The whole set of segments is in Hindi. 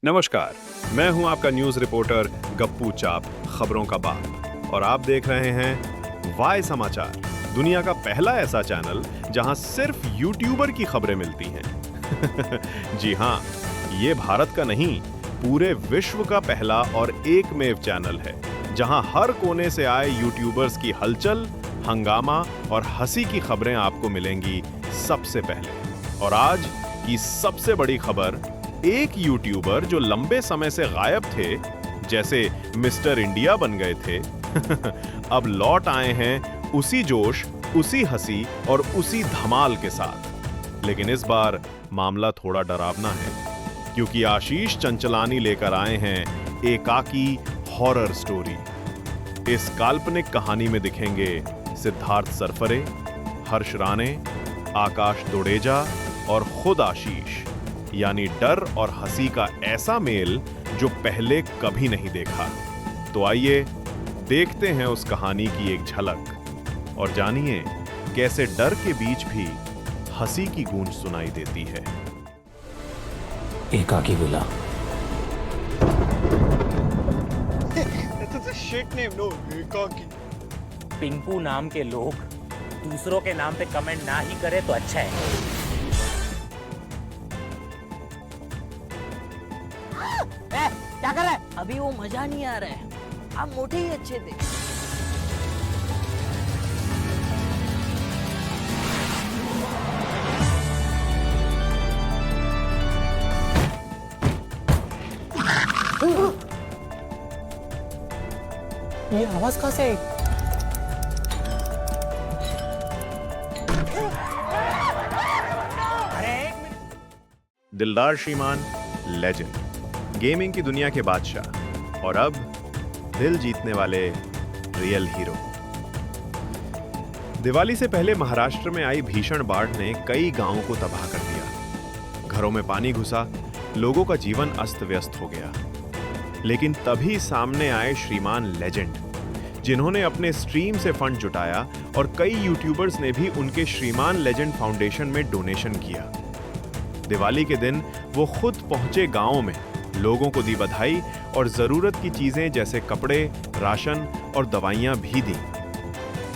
नमस्कार, मैं हूं आपका न्यूज रिपोर्टर गप्पू चाप, खबरों का बाप, और आप देख रहे हैं वाय समाचार, दुनिया का पहला ऐसा चैनल जहां सिर्फ यूट्यूबर की खबरें मिलती हैं। जी हां, ये भारत का नहीं, पूरे विश्व का पहला और एकमेव चैनल है जहां हर कोने से आए यूट्यूबर्स की हलचल, हंगामा और हंसी की खबरें आपको मिलेंगी सबसे पहले। और आज की सबसे बड़ी खबर, एक यूट्यूबर जो लंबे समय से गायब थे, जैसे मिस्टर इंडिया बन गए थे, अब लौट आए हैं उसी जोश, उसी हंसी और उसी धमाल के साथ। लेकिन इस बार मामला थोड़ा डरावना है, क्योंकि आशीष चंचलानी लेकर आए हैं एकाकी हॉरर स्टोरी। इस काल्पनिक कहानी में दिखेंगे सिद्धार्थ सरफरे, हर्ष राणे, आकाश दोडेजा और खुद आशीष, यानी डर और हंसी का ऐसा मेल जो पहले कभी नहीं देखा। तो आइए देखते हैं उस कहानी की एक झलक और जानिए कैसे डर के बीच भी हंसी की गूंज सुनाई देती है। एकाकी villa. That's a shit name, no, एकाकी। पिंकू नाम के लोग दूसरों के नाम पे कमेंट ना ही करे तो अच्छा है। क्या कर रहा है? अभी वो मजा नहीं आ रहा है। आप मोटे ही अच्छे थे। ये आवाज कहाँ से आई? दिलदार श्रीमान लेजेंड, गेमिंग की दुनिया के बादशाह, और अब दिल जीतने वाले रियल हीरो। दिवाली से पहले महाराष्ट्र में आई भीषण बाढ़ ने कई गांवों को तबाह कर दिया। घरों में पानी घुसा, लोगों का जीवन अस्त व्यस्त हो गया। लेकिन तभी सामने आए श्रीमान लेजेंड, जिन्होंने अपने स्ट्रीम से फंड जुटाया और कई यूट्यूबर्स ने भी उनके श्रीमान लेजेंड फाउंडेशन में डोनेशन किया। दिवाली के दिन वो खुद पहुंचे गांवों में, लोगों को दी बधाई और जरूरत की चीजें जैसे कपड़े, राशन और दवाइयां भी दी।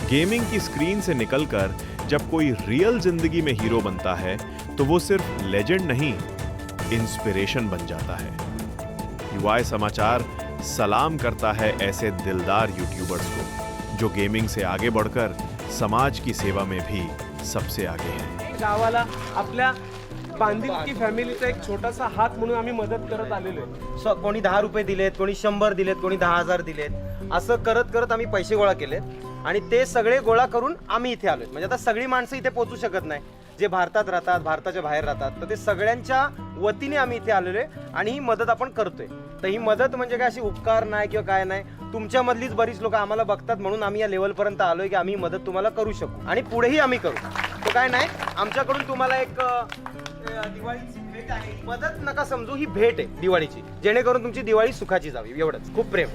गेमिंग की स्क्रीन से निकलकर जब कोई रियल जिंदगी में हीरो बनता है तो वो सिर्फ लेजेंड नहीं, इंस्पिरेशन बन जाता है। युवाए समाचार सलाम करता है ऐसे दिलदार यूट्यूबर्स को, जो गेमिंग से आगे बढ़कर समाज की सेवा में भी सबसे आगे हैं। गावाला आपल्या बांधील की फॅमिलीचा एक छोटासा हात म्हणून आम्ही मदत करत आलेलो आहे। कोणी 10 रुपये दिलेत, कोणी 100 दिलेत, कोणी 10,000 दिलेत, असं करत करत आम्ही पैसे गोळा केलेत आणि ते सगळे गोळा करून आम्ही इथे आलोय। म्हणजे आता सगळी माणसं इथे पोहोचू शकत नाही, जे भारतात राहतात, भारताच्या बाहेर राहतात, तर ते सगळ्यांच्या वतीने आम्ही इथे आलेलो आहे आणि ही मदत आपण करतोय। तर ही मदत म्हणजे काय अशी उपकार नाही किंवा काय नाही, तुमच्यामधलीच बरीच लोक आम्हाला बघतात म्हणून आम्ही या लेवलपर्यंत आलोय की आम्ही मदत तुम्हाला करू शकू आणि पुढेही आम्ही करू। तो काय नाही, आमच्याकडून तुम्हाला एक दिवाळीची भेट आहे। मदत नका समजू, ही भेट आहे दिवाळीची, जेणेकरून तुमची दिवाळी सुखाची जावी, एवढंच। खूप प्रेम।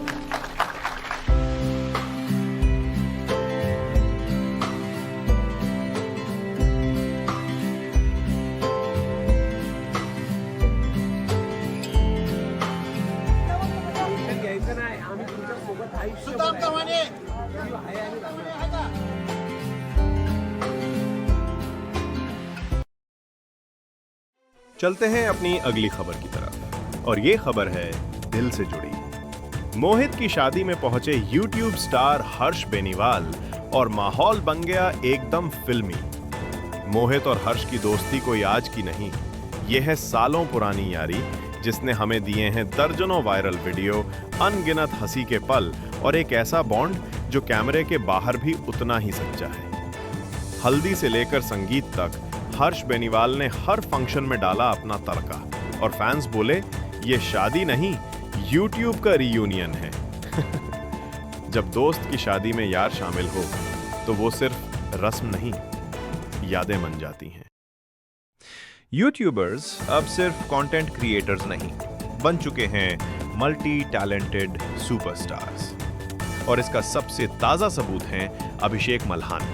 घ्यायचं नाही, आम्ही तुमच्या सोबत आयुष्य चलते हैं अपनी अगली खबर की तरफ, और ये खबर है दिल से जुड़ी। मोहित की शादी में पहुंचे यूट्यूब स्टार हर्ष बेनीवाल और माहौल बन गया एकदम फिल्मी। मोहित और हर्ष की दोस्ती कोई आज की नहीं, ये है सालों पुरानी यारी, जिसने हमें दिए हैं दर्जनों वायरल वीडियो, अनगिनत हंसी के पल और एक ऐसा बॉन्ड जो कैमरे के बाहर भी उतना ही सच्चा है। हल्दी से लेकर संगीत तक हर्ष बेनीवाल ने हर फंक्शन में डाला अपना तड़का, और फैंस बोले ये शादी नहीं, यूट्यूब का रियूनियन है। जब दोस्त की शादी में यार शामिल हो तो वो सिर्फ रस्म नहीं, यादें बन जाती हैं। यूट्यूबर्स अब सिर्फ कंटेंट क्रिएटर्स नहीं, बन चुके हैं मल्टी टैलेंटेड सुपरस्टार्स। और इसका सबसे ताजा सबूत है अभिषेक मल्हान,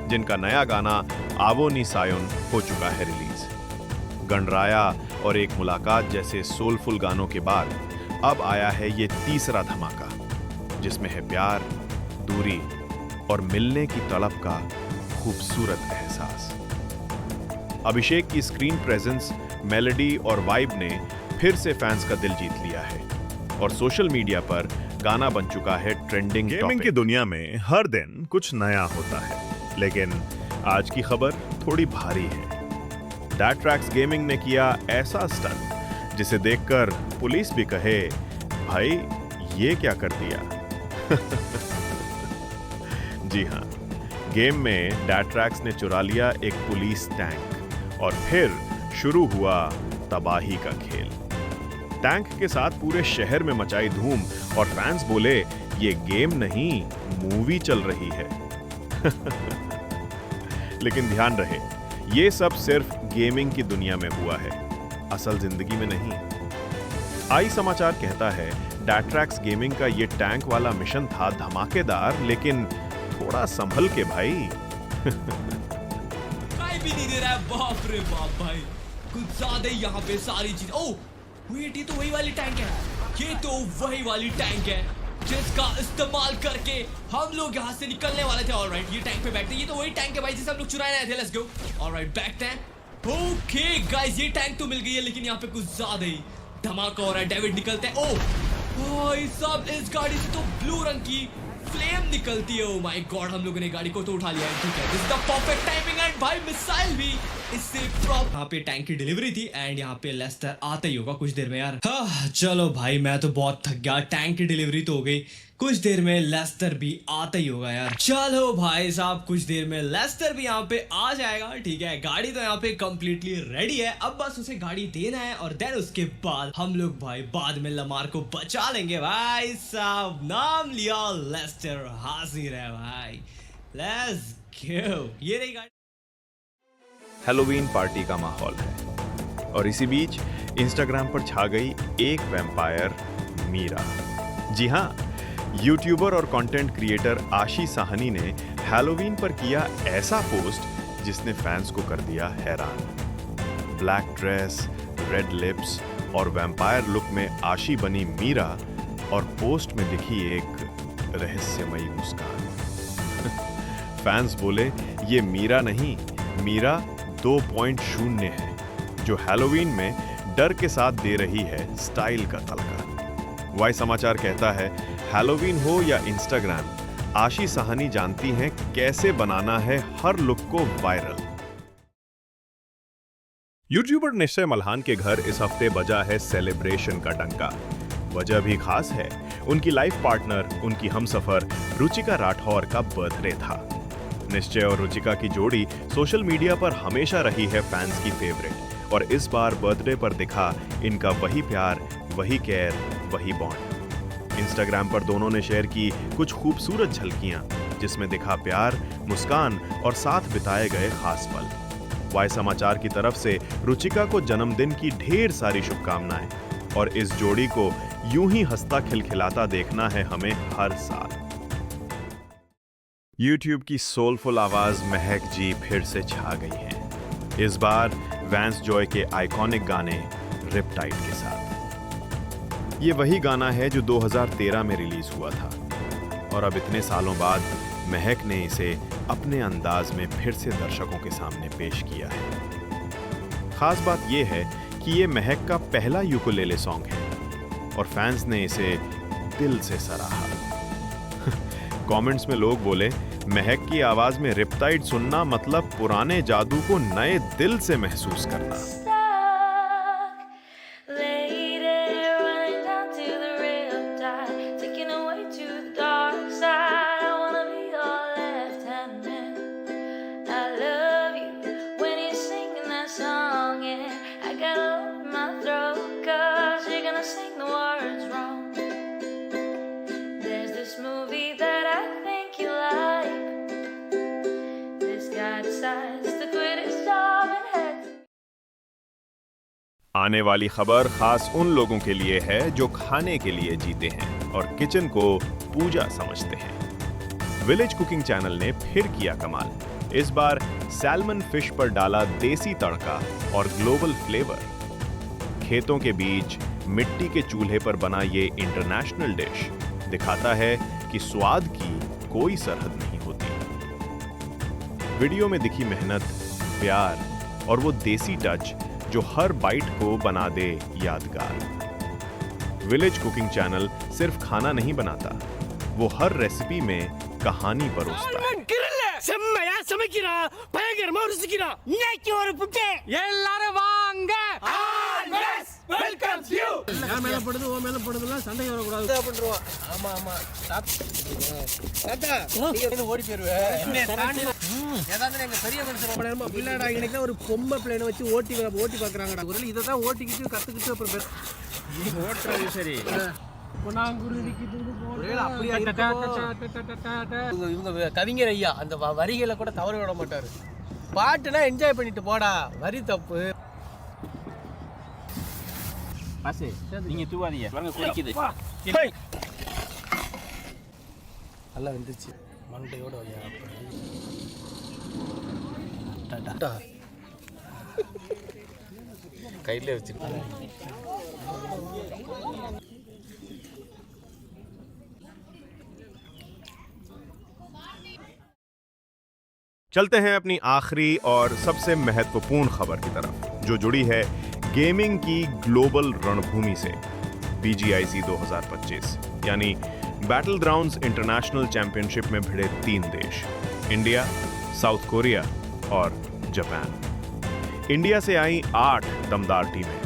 जिनका नया गाना आवो नी सायोन हो चुका है रिलीज। गणराया और एक मुलाकात जैसे सोलफुल गानों के बाद अब आया है ये तीसरा धमाका, जिसमें है प्यार, दूरी और मिलने की तड़प का खूबसूरत एहसास। अभिषेक की स्क्रीन प्रेजेंस, मेलोडी और वाइब ने फिर से फैंस का दिल जीत लिया है और सोशल मीडिया पर गाना बन चुका है ट्रेंडिंग गेमिंग की दुनिया में हर दिन कुछ नया होता है, लेकिन आज की खबर थोड़ी भारी है। डैट ट्रैक्स गेमिंग ने किया ऐसा स्टंट जिसे देखकर पुलिस भी कहे, भाई ये क्या कर दिया। जी हां, गेम में डैट ट्रैक्स ने चुरा लिया एक पुलिस टैंक और फिर शुरू हुआ तबाही का खेल। टैंक के साथ पूरे शहर में मचाई धूम और फैंस बोले, ये गेम नहीं, मूवी चल रही है। लेकिन ध्यान रहे, ये सब सिर्फ गेमिंग की दुनिया में हुआ है, असल जिंदगी में नहीं। आई समाचार कहता है डैट ट्रैक्स गेमिंग का ये टैंक वाला मिशन था धमाकेदार, लेकिन थोड़ा संभल के भाई। काय भी नहीं दे रहा है, बाप रे बाप भाई, कुछ ज्यादा ही यहाँ पे सारी चीज। ओह वेट, ये तो वही वाली टैंक है, ये तो वही वाली टैंक है जिसका इस्तेमाल करके हम लोग यहाँ से निकलने वाले थे। ऑलराइट, ये टैंक पे बैठते हैं, ये तो वही टैंक है भाई जिसे हम लोग चुराने आए थे। Let's go. ऑलराइट, बैठते हैं। ओके गाइस, ये टैंक तो मिल गई है, लेकिन यहाँ पे कुछ ज्यादा ही धमाका हो रहा है। डेविड निकलते हैं। ओह भाई साहब, इस गाड़ी से तो ब्लू रंग की फ्लेम निकलती है। ओह माय गॉड, हम लोगों ने गाड़ी को तो उठा लिया है। ठीक है, this is the perfect timing and भाई मिसाइल भी इससे प्रॉप। यहाँ पे टैंक की डिलीवरी थी एंड यहाँ पे लेस्टर आता ही होगा कुछ देर में यार। हाँ चलो भाई, मैं तो बहुत थक गया। टैंक की डिलीवरी तो हो गई, कुछ देर में लेस्टर भी आता ही होगा यार। चलो भाई साहब, कुछ देर में लेस्टर भी यहाँ पे आ जाएगा। ठीक है, गाड़ी तो यहाँ पे कंप्लीटली रेडी है, अब बस उसे गाड़ी देना है और देन उसके बाद हम लोग भाई बाद में लमार को बचा लेंगे। भाई साहब, नाम लिया लेस्टर, हाजिर है भाई। Let's go. ये रही गाड़ी। हैलोवीन पार्टी का माहौल है और इसी बीच इंस्टाग्राम पर छा गई एक वैम्पायर मीरा। जी हां, यूट्यूबर और कंटेंट क्रिएटर आशी साहनी ने हैलोवीन पर किया ऐसा पोस्ट जिसने फैंस को कर दिया हैरान। ब्लैक ड्रेस, रेड लिप्स और वैम्पायर लुक में आशी बनी मीरा और पोस्ट में दिखी एक रहस्यमयी मुस्कान। फैंस बोले, ये मीरा नहीं, मीरा 2.0 है, जो हैलोवीन में डर के साथ दे रही है स्टाइल का तड़का। वाई समाचार कहता है, हैलोवीन हो या इंस्टाग्राम, आशी साहनी जानती हैं कैसे बनाना है हर लुक को वायरल। यूट्यूबर निश्चय मल्हान के घर इस हफ्ते बजा है सेलिब्रेशन का डंका। वजह भी खास है, उनकी लाइफ पार्टनर, उनकी हमसफर रुचिका राठौर का बर्थडे था। निश्चय और रुचिका की जोड़ी सोशल मीडिया पर हमेशा रही है फैंस की फेवरेट और इस बार बर्थडे पर दिखा इनका वही प्यार, वही केयर, वही बॉन्ड। इंस्टाग्राम पर दोनों ने शेयर की कुछ खूबसूरत झलकियां, जिसमें दिखा प्यार, मुस्कान और साथ बिताए गए खास पल। वाई समाचार की तरफ से रुचिका को जन्मदिन की ढेर सारी शुभकामनाएं और इस जोड़ी को यूं ही हंसता खिलखिलाता देखना है हमें हर साल। यूट्यूब की सोलफुल आवाज महक जी फिर से छा गई हैं। इस बार वैंस जॉय के आइकॉनिक गाने रिपटाइड के साथ। ये वही गाना है जो 2013 में रिलीज हुआ था और अब इतने सालों बाद महक ने इसे अपने अंदाज में फिर से दर्शकों के सामने पेश किया है। खास बात यह है कि ये महक का पहला यूकुलेले सॉन्ग है और फैंस ने इसे दिल से सराहा। कमेंट्स में लोग बोले, महक की आवाज में रिपटाइड सुनना मतलब पुराने जादू को नए दिल से महसूस करना। आने वाली खबर खास उन लोगों के लिए है जो खाने के लिए जीते हैं और किचन को पूजा समझते हैं। विलेज कुकिंग चैनल ने फिर किया कमाल। इस बार सैल्मन फिश पर डाला देसी तड़का और ग्लोबल फ्लेवर। खेतों के बीच मिट्टी के चूल्हे पर बना ये इंटरनेशनल डिश दिखाता है कि स्वाद की कोई सरहद नहीं होती। वीडियो में दिखी मेहनत, प्यार और वो देसी टच जो हर बाइट को बना दे यादगार। विलेज कुकिंग चैनल सिर्फ खाना नहीं बनाता, वो हर रेसिपी में कहानी परोसता है। ஒரு பொம்பை பிளேனை வச்சு ஓட்டி பாக்குறாங்கடா. இதான் ஓட்டிக்கிட்டு கத்துக்கிட்டு அப்புறம் ஓட்டுறது சரி. இவங்க கவிஞர் ஐயா அந்த வரிகளை கூட தவறு விட மாட்டாரு. பாட்டுனா என்ஜாய் பண்ணிட்டு போடா, வரி தப்பு. நீங்க தூவாதீங்க, குளிக்குது. நல்லா வந்துச்சு மண்டையோட ஐயா. கையில வச்சிருக்காங்க. चलते हैं अपनी आखिरी और सबसे महत्वपूर्ण खबर की तरफ, जो जुड़ी है गेमिंग की ग्लोबल रणभूमि से। BGIC 2025 यानी बैटल ग्राउंड्स इंटरनेशनल चैंपियनशिप में भिड़े 3 देश, इंडिया, साउथ कोरिया और जापान। इंडिया से आई 8 दमदार टीमें,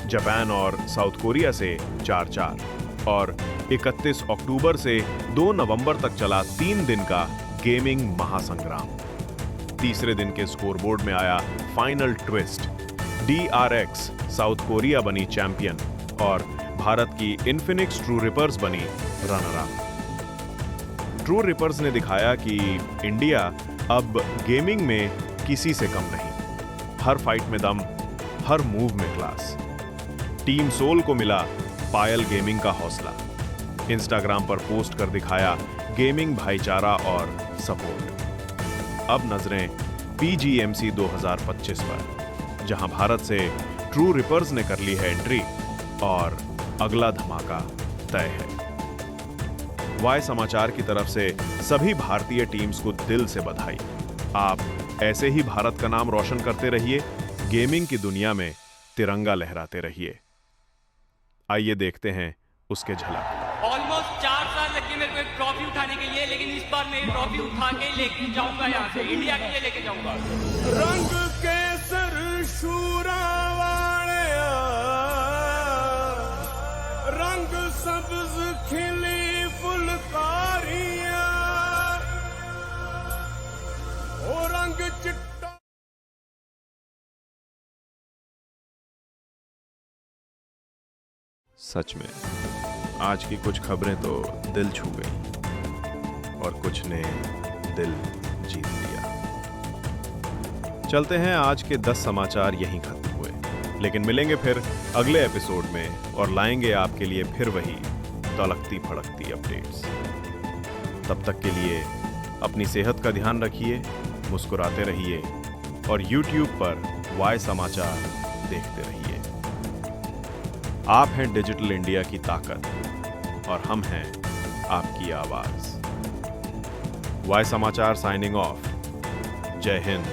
जापान और साउथ कोरिया से 4-4 और 31 अक्टूबर से 2 नवंबर तक चला 3 दिन का गेमिंग महासंग्राम। तीसरे दिन के स्कोरबोर्ड में आया final twist. DRX south Korea बनी चैंपियन और भारत की इन्फिनिक्स ट्रू रिपर्स बनी रनर अप। ट्रू रिपर्स ने दिखाया कि इंडिया अब गेमिंग में किसी से कम नहीं। हर फाइट में दम, हर मूव में क्लास। टीम सोल को मिला पायल गेमिंग का हौसला। इंस्टाग्राम पर पोस्ट कर दिखाया गेमिंग भाईचारा और सपोर्ट। अब नजरें PGMC 2025 पर, जहां भारत से ट्रू रिपर्स ने कर ली है एंट्री और अगला धमाका तय है। वाई समाचार की तरफ से सभी भारतीय टीम्स को दिल से बधाई। आप ऐसे ही भारत का नाम रोशन करते रहिए, गेमिंग की दुनिया में तिरंगा लहराते रहिए। आइए देखते हैं उसके झलक। ऑलमोस्ट 4 साल लगे मेरे को एक ट्रॉफी उठाने के लिए, लेकिन इस बार मैं ट्रॉफी उठा के लेके जाऊंगा, यहाँ से इंडिया के लिए लेके जाऊंगा। रंग केसर शूरा वाले, रंग सब्ज खिली फुलकारियां, ओ रंग चिट्टा। सच में आज की कुछ खबरें तो दिल छू गई और कुछ ने दिल जीत लिया। चलते हैं, आज के 10 समाचार यहीं खत्म हुए, लेकिन मिलेंगे फिर अगले एपिसोड में और लाएंगे आपके लिए फिर वही तड़कती भड़कती अपडेट्स। तब तक के लिए अपनी सेहत का ध्यान रखिए, मुस्कुराते रहिए और YouTube पर वाई समाचार देखते रहिए। आप हैं डिजिटल इंडिया की ताकत और हम हैं आपकी आवाज। वाई समाचार साइनिंग ऑफ। जय हिंद,